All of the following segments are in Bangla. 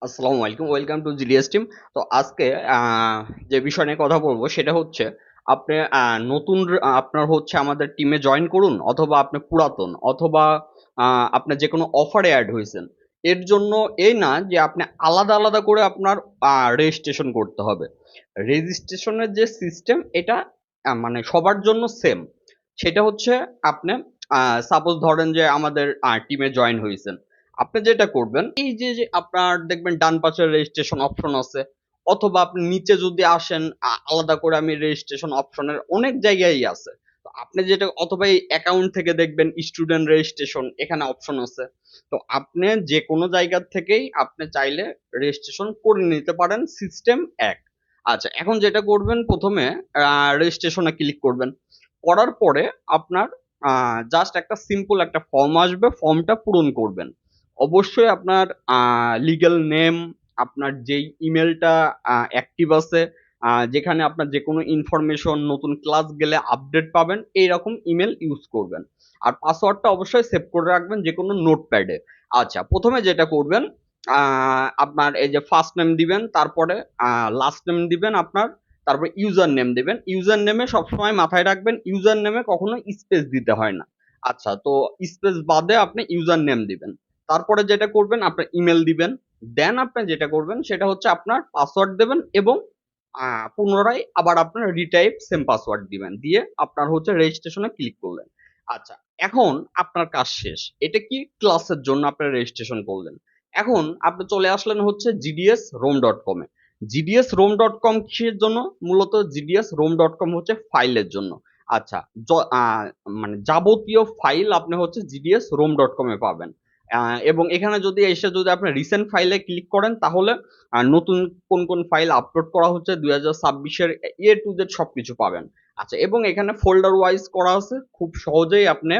আসসালামু আলাইকুম। Welcome to GDS team. তো আজকে যে বিষয় নিয়ে কথা বলব সেটা হচ্ছে আপনি নতুন আপনার হচ্ছে আমাদের টিমে জয়েন করুন অথবা আপনি পুরাতন অথবা আপনার যেকোনো অফারে এড হইছেন। এর জন্য এই না যে আপনি আলাদা, আলাদা করে আপনার রেজিস্ট্রেশন করতে হবে। রেজিস্ট্রেশনের যে সিস্টেম এটা মানে সবার জন্য সেম। সেটা হচ্ছে আপনি সাপোজ ধরেন যে আমাদের টিমে জয়েন হইছেন। আপনি যেটা করবেন এই যে আপনার দেখবেন ডান পাশে রেজিস্ট্রেশন অপশন আছে অথবা আপনি নিচে যদি আসেন আলাদা করে আমি রেজিস্ট্রেশন অপশনের অনেক জায়গায় আছে। তো আপনি যেটা অথবা এই অ্যাকাউন্ট থেকে দেখবেন স্টুডেন্ট রেজিস্ট্রেশন এখানে অপশন আছে। তো আপনি যে কোনো জায়গা থেকেই আপনি চাইলে রেজিস্ট্রেশন করে নিতে পারেন, সিস্টেম এক। আচ্ছা, এখন যেটা করবেন প্রথমে রেজিস্ট্রেশনে ক্লিক করবেন। করার পরে আপনার জাস্ট একটা সিম্পল একটা ফর্ম আসবে, ফর্মটা পূরণ করবেন। অবশ্যই আপনার লিগ্যাল নেম, আপনার যেই ইমেলটা অ্যাক্টিভ আছে, যেখানে আপনার যেকোনো ইনফরমেশন নতুন ক্লাস গেলে আপডেট পাবেন, এইরকম ইমেল ইউজ করবেন। আর পাসওয়ার্ডটা অবশ্যই সেভ করে রাখবেন যেকোনো নোটপ্যাডে। আচ্ছা, প্রথমে যেটা করবেন আপনার এই যে ফার্স্ট নেম দিবেন, তারপরে লাস্ট নেম দিবেন আপনার, তারপরে ইউজার নেম দিবেন। ইউজার নেমে সবসময় মাথায় রাখবেন ইউজার নেমে কখনো স্পেস দিতে হয় না। আচ্ছা, তো স্পেস বাদে আপনি ইউজার নেম দিবেন। তারপরে যেটা করবেন আপনার ইমেল দিবেন। দেন আপনি যেটা করবেন সেটা হচ্ছে আপনার পাসওয়ার্ড দেবেন এবং পুনরায় আবার আপনার রিটাইপ সেম পাসওয়ার্ড দিবেন। দিয়ে আপনার হচ্ছে রেজিস্ট্রেশনে ক্লিক করলেন। আচ্ছা, এখন আপনার কাজ শেষ। এটা কি ক্লাসের জন্য আপনার রেজিস্ট্রেশন করলেন। এখন আপনি চলে আসলেন হচ্ছে জিডিএস রোম ডট কমে। জিডিএস রোম ডট কম কিসের জন্য? মূলত জিডিএস রোম ডট কম হচ্ছে ফাইলের জন্য। আচ্ছা, মানে যাবতীয় ফাইল আপনি হচ্ছে জিডিএস রোম ডট কমে পাবেন। এবং এখানে যদি এসে যদি আপনি রিসেন্ট ফাইলে ক্লিক করেন তাহলে নতুন কোন কোন ফাইল আপলোড করা হচ্ছে 2026-এর এ টু জেড সবকিছু পাবেন। আচ্ছা, এবং এখানে ফোল্ডার ওয়াইজ করা আছে, খুব সহজেই আপনি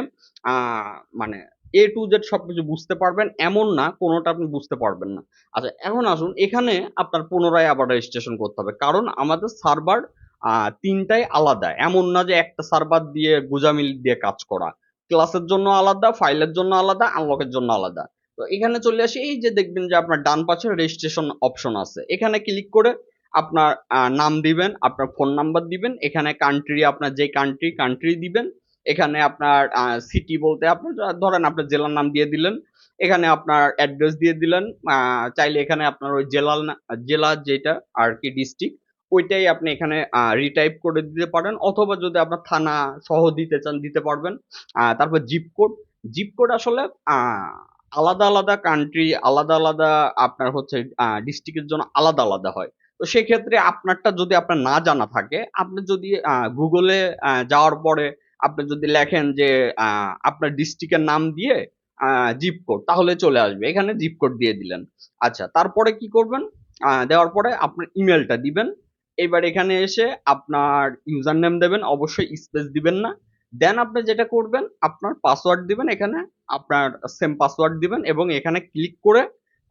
মানে এ টু জেড সবকিছু বুঝতে পারবেন, এমন না কোনোটা আপনি বুঝতে পারবেন না। আচ্ছা, এখন আসুন এখানে আপনার পুনরায় আবার রেজিস্ট্রেশন করতে হবে, কারণ আমাদের সার্ভার তিনটাই আলাদা, এমন না যে একটা সার্ভার দিয়ে গোজামিল দিয়ে কাজ করা। ক্লাসের জন্য আলাদা, ফাইলের জন্য আলাদা, আনলকের জন্য আলাদা। তো এখানে চলে আসি, এই যে দেখবেন যে আপনার ডান পাশে রেজিস্ট্রেশন অপশন আছে, এখানে ক্লিক করে আপনার নাম দিবেন, আপনার ফোন নাম্বার দিবেন, এখানে কান্ট্রি আপনার যে কান্ট্রি দিবেন, এখানে আপনার সিটি বলতে আপনার ধরেন আপনার জেলার নাম দিয়ে দিলেন, এখানে আপনার অ্যাড্রেস দিয়ে দিলেন। চাইলে এখানে আপনার ওই জেলা যেটা আর কি ডিস্ট্রিক্ট ওইটাই আপনি এখানে রিটাইপ করে দিতে পারেন, অথবা যদি আপনার থানা সহ দিতে চান দিতে পারবেন। তারপর জিপ কোড। জিপ কোড আসলে আলাদা আলাদা কান্ট্রি, আলাদা আলাদা আপনার হচ্ছে ডিস্ট্রিক্টের জন্য আলাদা আলাদা হয়। তো সেক্ষেত্রে আপনারটা যদি আপনার না জানা থাকে, আপনি যদি গুগলে যাওয়ার পরে আপনি যদি লেখেন যে আপনার ডিস্ট্রিক্টের নাম দিয়ে জিপ কোড, তাহলে চলে আসবে। এখানে জিপ কোড দিয়ে দিলেন। আচ্ছা, তারপরে কি করবেন? দেওয়ার পরে আপনার ইমেলটা দিবেন। এবার এখানে এসে আপনার ইউজার নেম দেবেন, অবশ্যই স্পেস দিবেন না। দেন আপনি যেটা করবেন আপনার পাসওয়ার্ড দিবেন, এখানে আপনার সেম পাসওয়ার্ড দিবেন এবং এখানে ক্লিক করে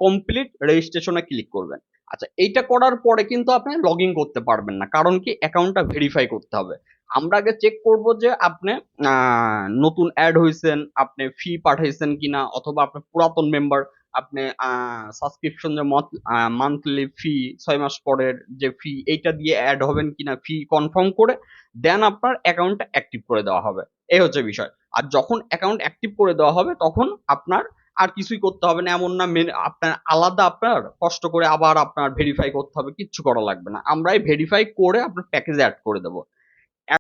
কমপ্লিট রেজিস্ট্রেশনে ক্লিক করবেন। আচ্ছা, এইটা করার পরে কিন্তু আপনি লগ ইন করতে পারবেন না, কারণ কি অ্যাকাউন্টটা ভেরিফাই করতে হবে। আমরা আগে চেক করব যে আপনি নতুন অ্যাড হয়েছেন, আপনি ফি পাঠাইছেন কিনা, অথবা আপনার পুরাতন মেম্বার, আপনি সাবস্ক্রিপশন যে মান্থলি ফি 6 মাস পরের যে ফি এইটা দিয়ে অ্যাড হবেন কিনা, ফি কনফার্ম করে দেন আপনার অ্যাকাউন্টটা অ্যাক্টিভ করে দেওয়া হবে। এই হচ্ছে বিষয়। আর যখন অ্যাকাউন্ট অ্যাক্টিভ করে দেওয়া হবে তখন আপনার আর কিছুই করতে হবে না, এমন না আপনার আলাদা আপনার কষ্ট করে আবার আপনার ভেরিফাই করতে হবে, কিচ্ছু করা লাগবে না, আমরাই ভেরিফাই করে আপনার প্যাকেজে অ্যাড করে দেবো।